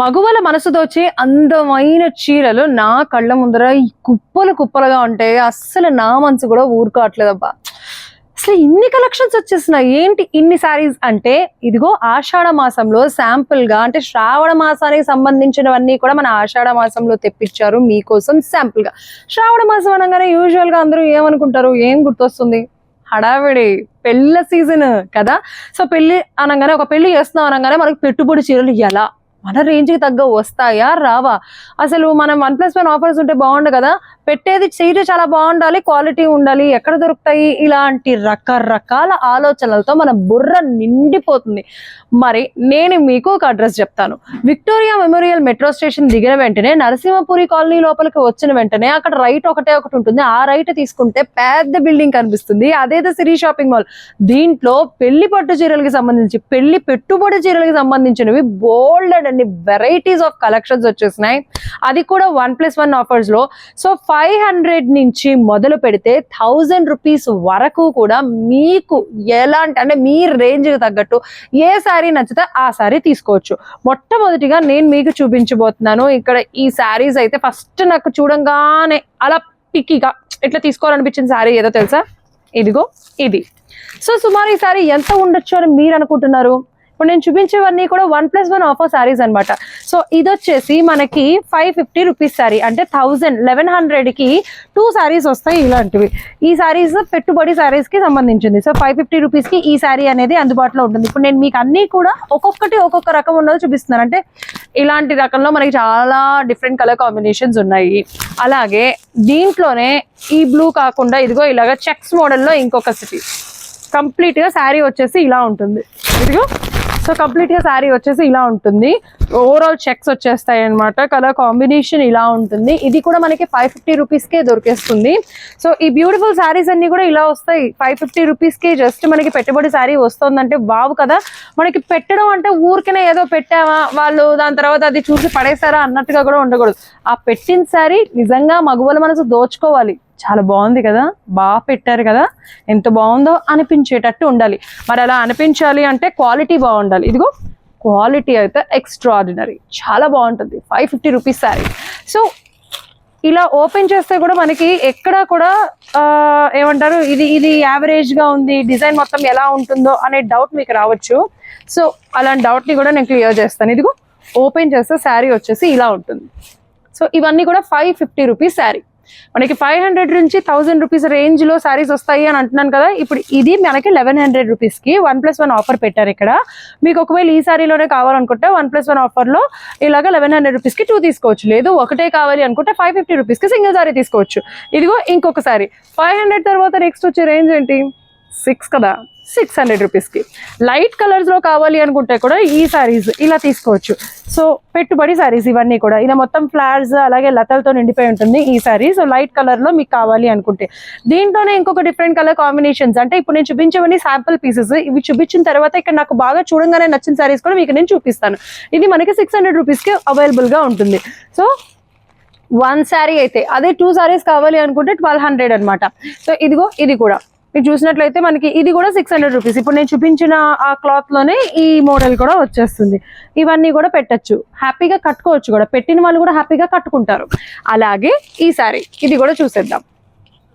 మగువల మనసు దోచే అందమైన చీరలు నా కళ్ళ ముందర ఈ కుప్పలు కుప్పలుగా ఉంటాయి. అస్సలు నా మనసు కూడా ఊరుకోవట్లేదబ్బా. అసలు ఇన్ని కలెక్షన్స్ వచ్చేస్తున్నాయి ఏంటి ఇన్ని శారీస్ అంటే, ఇదిగో ఆషాఢ మాసంలో శాంపుల్ గా, అంటే శ్రావణ మాసానికి సంబంధించినవన్నీ కూడా మన ఆషాఢ మాసంలో తెప్పించారు మీకోసం శాంపుల్ గా. శ్రావణ మాసం అనగానే యూజువల్ గా అందరూ ఏమనుకుంటారు, ఏం గుర్తొస్తుంది? హడావిడి, పెళ్ళ సీజన్ కదా. సో పెళ్లి అనగానే, ఒక పెళ్లి చేస్తున్నాం అనగానే మనకి పెట్టుబడి చీరలు ఎలా మన రేంజ్కి తగ్గ వస్తాయా రావా? అసలు మనం 1+1 ఆఫర్స్ ఉంటే బాగుండు కదా. పెట్టేది చీర చాలా బాగుండాలి, క్వాలిటీ ఉండాలి, ఎక్కడ దొరుకుతాయి, ఇలాంటి రకరకాల ఆలోచనలతో మన బుర్ర నిండిపోతుంది. మరి నేను మీకు ఒక అడ్రస్ చెప్తాను. విక్టోరియా మెమోరియల్ మెట్రో స్టేషన్ దిగిన వెంటనే నరసింహపురి కాలనీ లోపలికి వచ్చిన వెంటనే అక్కడ రైట్ ఒకటి ఉంటుంది. ఆ రైట్ తీసుకుంటే పెద్ద బిల్డింగ్ కనిపిస్తుంది, అదేదో సిరి షాపింగ్ మాల్. దీంట్లో పెళ్లి పట్టు చీరలకి సంబంధించి, పెళ్లి పెట్టుబడి చీరలకి సంబంధించినవి బోల్డ్ అన్ని వెరైటీస్ ఆఫ్ కలెక్షన్స్ వచ్చేసినాయి. అది కూడా 1+1 ఆఫర్స్ లో. సో 500 నుంచి మొదలు పెడితే 1000 రూపీస్ వరకు కూడా మీకు ఎలాంటి, అంటే మీ రేంజ్ కి తగ్గట్టు ఏ శారీ నచ్చితే ఆ శారీ తీసుకోవచ్చు. మొట్టమొదటిగా నేను మీకు చూపించబోతున్నాను. ఇక్కడ ఈ శారీస్ అయితే ఫస్ట్ నాకు చూడంగానే అలా పిక్కిగా ఇట్లా తీసుకోవాలనిపించిన శారీ ఏదో తెలుసా? ఇదిగో ఇది. సో సుమారు ఈ శారీ ఎంత ఉండొచ్చు అని మీరు అనుకుంటున్నారు? ఇప్పుడు నేను చూపించేవన్నీ కూడా 1+1 ఆఫర్ శారీస్ అనమాట. సో ఇది వచ్చేసి మనకి 550 రూపీస్ శారీ, అంటే 1100కి 2 శారీస్ వస్తాయి ఇలాంటివి. ఈ శారీస్ పెట్టుబడి శారీస్ కి సంబంధించింది. సో 550 రూపీస్ కి ఈ శారీ అనేది అందుబాటులో ఉంటుంది. ఇప్పుడు నేను మీకు అన్ని కూడా ఒక్కొక్కటి ఒక్కొక్క రకం ఉన్నది చూపిస్తున్నాను. అంటే ఇలాంటి రకంలో మనకి చాలా డిఫరెంట్ కలర్ కాంబినేషన్స్ ఉన్నాయి. అలాగే దీంట్లోనే ఈ బ్లూ కాకుండా ఇదిగో ఇలాగా చెక్స్ మోడల్లో ఇంకొక సిటీ కంప్లీట్ గా శారీ వచ్చేసి ఇలా ఉంటుంది. ఇదిగో సో కంప్లీట్ గా శారీ వచ్చేసి ఇలా ఉంటుంది. ఓవరాల్ చెక్స్ వచ్చేస్తాయి అనమాట. కలర్ కాంబినేషన్ ఇలా ఉంటుంది. ఇది కూడా మనకి 550 రూపీస్కే దొరికేస్తుంది. సో ఈ బ్యూటిఫుల్ శారీస్ అన్ని కూడా ఇలా వస్తాయి 550 రూపీస్కే. జస్ట్ మనకి పెట్టుబడి శారీ వస్తుందంటే బావు కదా. మనకి పెట్టడం అంటే ఊరికనే ఏదో పెట్టావా, వాళ్ళు దాని తర్వాత అది చూసి పడేసారా అన్నట్టుగా కూడా ఉండకూడదు. ఆ పెట్టిన శారీ నిజంగా మగువల మనసు దోచుకోవాలి. చాలా బాగుంది కదా, బాగా పెట్టారు కదా, ఎంత బాగుందో అనిపించేటట్టు ఉండాలి. మరి అలా అనిపించాలి అంటే క్వాలిటీ బాగుండాలి. ఇదిగో క్వాలిటీ అయితే ఎక్స్ట్రాడినరీ, చాలా బాగుంటుంది. 550 రూపీస్ శారీ. సో ఇలా ఓపెన్ చేస్తే కూడా మనకి ఎక్కడ కూడా ఏమంటారు, ఇది యావరేజ్ గా ఉంది, డిజైన్ మొత్తం ఎలా ఉంటుందో అనే డౌట్ మీకు రావచ్చు. సో అలాంటి డౌట్ ని కూడా నేను క్లియర్ చేస్తాను. ఇదిగో ఓపెన్ చేస్తే శారీ వచ్చేసి ఇలా ఉంటుంది. సో ఇవన్నీ కూడా 550 రూపీస్ శారీ. మనకి 500 నుంచి 1000 రూపీస్ రేంజ్ లో శారీస్ వస్తాయి అని అంటున్నాను కదా. ఇప్పుడు ఇది మనకి 1100 రూపీస్ కి 1+1 ఆఫర్ పెట్టారు ఇక్కడ. మీకు ఒకవేళ ఈ శారీలోనే కావాలనుకుంటే 1+1 ఆఫర్ లో ఇలాగ 1100 రూపీస్ కి 2 తీసుకోవచ్చు. లేదు ఒకటే కావాలి అనుకుంటే 550 రూపీస్ కి సింగిల్ శారీ తీసుకోవచ్చు. ఇదిగో ఇంకొక శారీ 500 తర్వాత నెక్స్ట్ వచ్చే రేంజ్ ఏంటి, 6 కదా, 600 రూపీస్ కి. లైట్ కలర్స్ లో కావాలి అనుకుంటే కూడా ఈ శారీస్ ఇలా తీసుకోవచ్చు. సో పెట్టుబడి శారీస్ ఇవన్నీ కూడా ఇలా మొత్తం ఫ్లవర్స్ అలాగే లతలతో నిండిపోయి ఉంటుంది ఈ శారీ. సో లైట్ కలర్ లో మీకు కావాలి అనుకుంటే దీంట్లోనే ఇంకొక డిఫరెంట్ కలర్ కాంబినేషన్స్, అంటే ఇప్పుడు నేను చూపించేవన్నీ శాంపుల్ పీసెస్. ఇవి చూపించిన తర్వాత ఇక్కడ నాకు బాగా చూడంగానే నచ్చిన శారీస్ కూడా మీకు నేను చూపిస్తాను. ఇది మనకి 600 రూపీస్ కి అవైలబుల్ గా ఉంటుంది. సో 1 శారీ అయితే, అదే 2 శారీస్ కావాలి అనుకుంటే 1200 అనమాట. సో ఇదిగో ఇది కూడా మీరు చూసినట్లయితే మనకి ఇది కూడా 600 రూపీస్. ఇప్పుడు నేను చూపించిన ఆ క్లాత్ లోనే ఈ మోడల్ కూడా వచ్చేస్తుంది. ఇవన్నీ కూడా పెట్టచ్చు, హ్యాపీగా కట్టుకోవచ్చు కూడా, పెట్టిన వాళ్ళు కూడా హ్యాపీగా కట్టుకుంటారు. అలాగే ఈ శారీ ఇది కూడా చూసేద్దాం.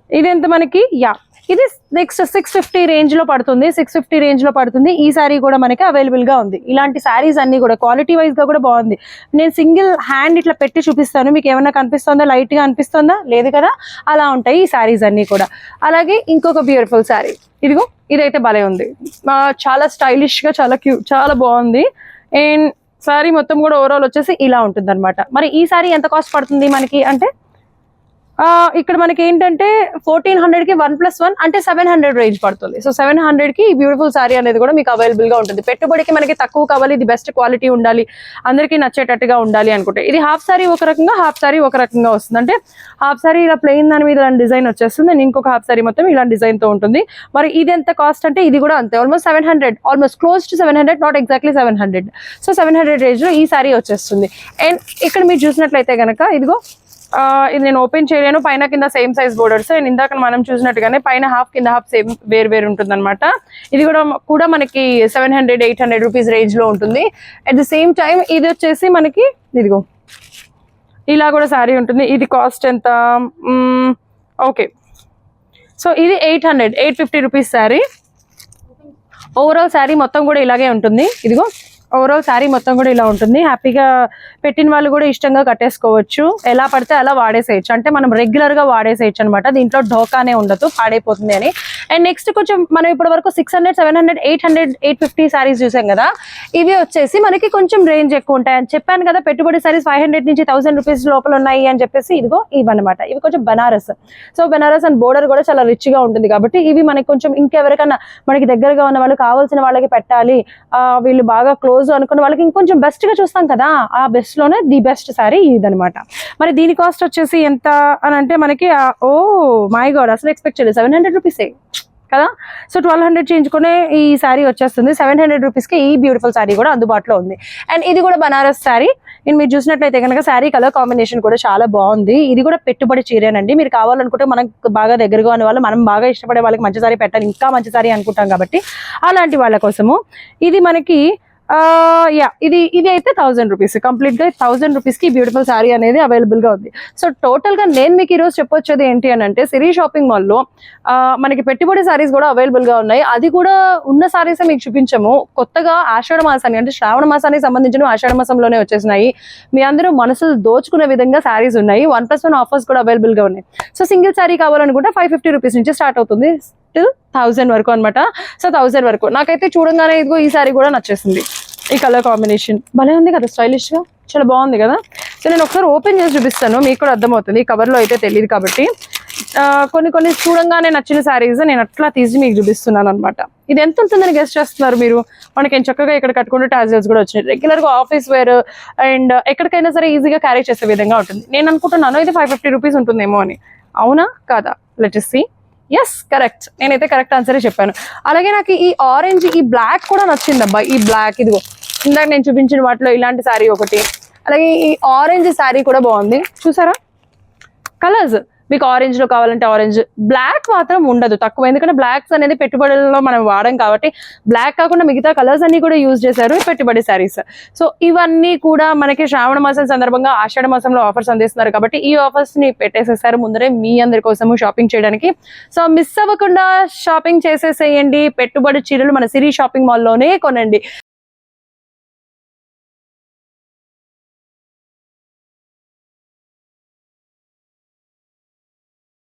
ఇది ఎంత మనకి, ఇది నెక్స్ట్ 650 రేంజ్ లో పడుతుంది. 650 రేంజ్ లో పడుతుంది. ఈ శారీ కూడా మనకి అవైలబుల్ గా ఉంది. ఇలాంటి శారీస్ అన్ని కూడా క్వాలిటీ వైజ్ గా కూడా బాగుంది. నేను సింగిల్ హ్యాండ్ ఇట్లా పెట్టి చూపిస్తాను. మీకు ఏమైనా కనిపిస్తుందా, లైట్ గా అనిపిస్తుందా? లేదు కదా, అలా ఉంటాయి ఈ శారీస్ అన్ని కూడా. అలాగే ఇంకొక బ్యూటిఫుల్ శారీ ఇదిగో, ఇదైతే భలే ఉంది, చాలా స్టైలిష్ గా, చాలా క్యూట్, చాలా బాగుంది. అండ్ శారీ మొత్తం కూడా ఓవరాల్ వచ్చేసి ఇలా ఉంటుంది అనమాట. మరి ఈ శారీ ఎంత కాస్ట్ పడుతుంది మనకి అంటే, ఇక్కడ మనకి ఏంటంటే 1400 కి 1+1 అంటే 700 రేంజ్ పడుతుంది. సో 700 కి బ్యూటిఫుల్ శారీ అనేది కూడా మీకు అవైలబుల్ గా ఉంటుంది. పెట్టుబడికి మనకి తక్కువ కావాలి, ఇది బెస్ట్ క్వాలిటీ ఉండాలి, అందరికీ నచ్చేటట్టుగా ఉండాలి అనుకుంటే ఇది హాఫ్ శారీ ఒక రకంగా, హాఫ్ శారీ ఒక రకంగా వస్తుంది. అంటే హాఫ్ శారీ ఇలా ప్లెయిన్ దాని మీద ఇలాంటి డిజైన్ వచ్చేస్తుంది, ఇంకొక హాఫ్ శారీ మొత్తం ఇలాంటి డిజైన్ తో ఉంటుంది. మరి ఇది ఎంత కాస్ట్ అంటే ఇది కూడా అంతే, almost 700, almost close to 700, not exactly 700. So 700 range లో ఈ శారీ వచ్చేస్తుంది. అండ్ ఇక్కడ మీరు చూసినట్లయితే కనుక ఇదిగో ఇది నేను ఓపెన్ చేయలేను, పైన కింద సేమ్ సైజ్ బోర్డర్స్. అండ్ ఇందాక మనం చూసినట్టుగానే పైన హాఫ్ కింద హాఫ్ సేమ్ వేరు ఉంటుంది అనమాట. ఇది కూడా మనకి 700-800 రూపీస్ రేంజ్ లో ఉంటుంది. అట్ ద సేమ్ టైం ఇది వచ్చేసి మనకి ఇదిగో ఇలా కూడా శారీ ఉంటుంది. ఇది కాస్ట్ ఎంత? ఓకే, సో ఇది 850 రూపీస్ శారీ. ఓవరాల్ శారీ మొత్తం కూడా ఇలాగే ఉంటుంది. ఇదిగో ఓవరాల్ శారీ మొత్తం కూడా ఇలా ఉంటుంది. హ్యాపీగా పెట్టిన వాళ్ళు కూడా ఇష్టంగా కట్టేసుకోవచ్చు, ఎలా పడితే అలా వాడేసేయచ్చు, అంటే మనం రెగ్యులర్ గా వాడేసేయచ్చు అనమాట. దీంట్లో ఢోకానే ఉండదు, పాడైపోతుంది అని. అండ్ నెక్స్ట్ కొంచెం మనం ఇప్పటి వరకు 600, 700, 800, 850 శారీస్ చూసాం కదా. ఇవి వచ్చేసి మనకి కొంచెం రేంజ్ ఎక్కువ ఉంటాయి అని చెప్పాను కదా. పెట్టుబడి శారీస్ 500 నుంచి 1000 రూపీస్ లోపల ఉన్నాయి అని చెప్పేసి ఇదిగో ఇవన్నమాట. ఇవి కొంచెం Banaras. So Banaras and border కూడా చాలా రిచ్ గా ఉంటుంది కాబట్టి ఇవి మనకి కొంచెం ఇంకెవరికైనా మనకి దగ్గరగా ఉన్న వాళ్ళు కావాల్సిన వాళ్ళకి పెట్టాలి, వీళ్ళు బాగా క్లోజ్ అనుకున్న వాళ్ళకి ఇంకొంచెం బెస్ట్ గా చూస్తాం కదా, ఆ బెస్ట్ లోనే ది బెస్ట్ సారీ ఇదనమాట. మరి దీని కాస్ట్ వచ్చేసి ఎంత అని అంటే మనకి ఓ మై గాడ్, అసలు ఎక్స్పెక్ట్ చేయలేదు, 700 రూపీసే కదా. సో 1200 చేయించుకునే ఈ శారీ వచ్చేస్తుంది. 700 రూపీస్ కి ఈ బ్యూటిఫుల్ శారీ కూడా అందుబాటులో ఉంది. అండ్ ఇది కూడా బనారస్ శారీ. నేను మీరు చూసినట్లయితే కనుక శారీ కలర్ కాంబినేషన్ కూడా చాలా బాగుంది. ఇది కూడా పెట్టుబడి చీరేనండి. మీరు కావాలనుకుంటే మనకు బాగా దగ్గరగా ఉన్న వాళ్ళు, మనం బాగా ఇష్టపడే వాళ్ళకి మంచి శారీ పెట్టాలి, ఇంకా మంచి శారీ అనుకుంటాం కాబట్టి అలాంటి వాళ్ళ కోసము ఇది మనకి ఇది అయితే 1000 రూపీస్, కంప్లీట్ గా 1000 రూపీస్ కి బ్యూటిఫుల్ శారీ అనేది అవైలబుల్ గా ఉంది. సో టోటల్ గా నేను మీకు ఈ రోజు చెప్పొచ్చేది ఏంటి అని అంటే, సిరి షాపింగ్ మాల్ లో మనకి పెట్టుబడి శారీస్ కూడా అవైలబుల్ గా ఉన్నాయి. అది కూడా ఉన్న శారీస్ మీకు చూపించము, కొత్తగా ఆషాఢ మాసానికి అంటే శ్రావణ మాసానికి సంబంధించిన ఆషాఢ మాసంలోనే వచ్చేసినాయి. మీ అందరూ మనసులు దోచుకునే విధంగా శారీస్ ఉన్నాయి. 1+1 ఆఫర్స్ కూడా అవైలబుల్ గా ఉన్నాయి. సో సింగిల్ శారీ కావాలనుకుంటే 550 రూపీస్ నుంచి స్టార్ట్ అవుతుంది, 1000 వరకు అనమాట. సో 1000 వరకు నాకైతే చూడంగానే ఇదిగో ఈ సారీ కూడా నచ్చేసింది. ఈ కలర్ కాంబినేషన్ భలే ఉంది కదా, స్టైలిష్ గా చాలా బాగుంది కదా. సో నేను ఒకసారి ఓపెన్ చేసి చూపిస్తాను, మీకు కూడా అర్థమవుతుంది. ఈ కవర్ లో అయితే తెలియదు కాబట్టి కొన్ని చూడంగానే నచ్చిన శారీస్ నేను అట్లా తీసి మీకు చూపిస్తున్నాను అనమాట. ఇది ఎంత ఉంటుందని గెస్ట్ చేస్తున్నారు మీరు? మనకి చక్కగా ఇక్కడ కట్టుకుంటే టాజల్స్ కూడా వచ్చినాయి. రెగ్యులర్ గా ఆఫీస్ వేర్ అండ్ ఎక్కడికైనా సరే ఈజీగా క్యారీ చేసే విధంగా ఉంటుంది. నేను అనుకుంటున్నాను ఇది 550 రూపీస్ ఉంటుందేమో అని. అవునా కాదా? Let us see. Yes, correct, నేనైతే కరెక్ట్ ఆన్సరే చెప్పాను. అలాగే నాకు ఈ ఆరెంజ్, ఈ బ్లాక్ కూడా నచ్చింది అబ్బా. ఈ బ్లాక్ ఇదిగో ఇందాక నేను చూపించిన వాటిలో ఇలాంటి శారీ ఒకటి, అలాగే ఈ ఆరెంజ్ శారీ కూడా బాగుంది. చూసారా కలర్స్? మీకు ఆరెంజ్ లో కావాలంటే ఆరెంజ్, బ్లాక్ మాత్రం ఉండదు, తక్కువ. ఎందుకంటే బ్లాక్స్ అనేది పెట్టుబడులలో మనం వాడడం కాబట్టి బ్లాక్ కాకుండా మిగతా కలర్స్ అన్ని కూడా యూజ్ చేశారు పెట్టుబడి శారీస్. సో ఇవన్నీ కూడా మనకి శ్రావణ మాసం సందర్భంగా ఆషాఢ మాసంలో ఆఫర్స్ అందిస్తున్నారు కాబట్టి ఈ ఆఫర్స్ ని పెట్టేసేసారు ముందరే మీ అందరి కోసము షాపింగ్ చేయడానికి. సో మిస్ అవ్వకుండా షాపింగ్ చేసేసేయండి. పెట్టుబడి చీరలు మన సిరి షాపింగ్ మాల్ లోనే కొనండి.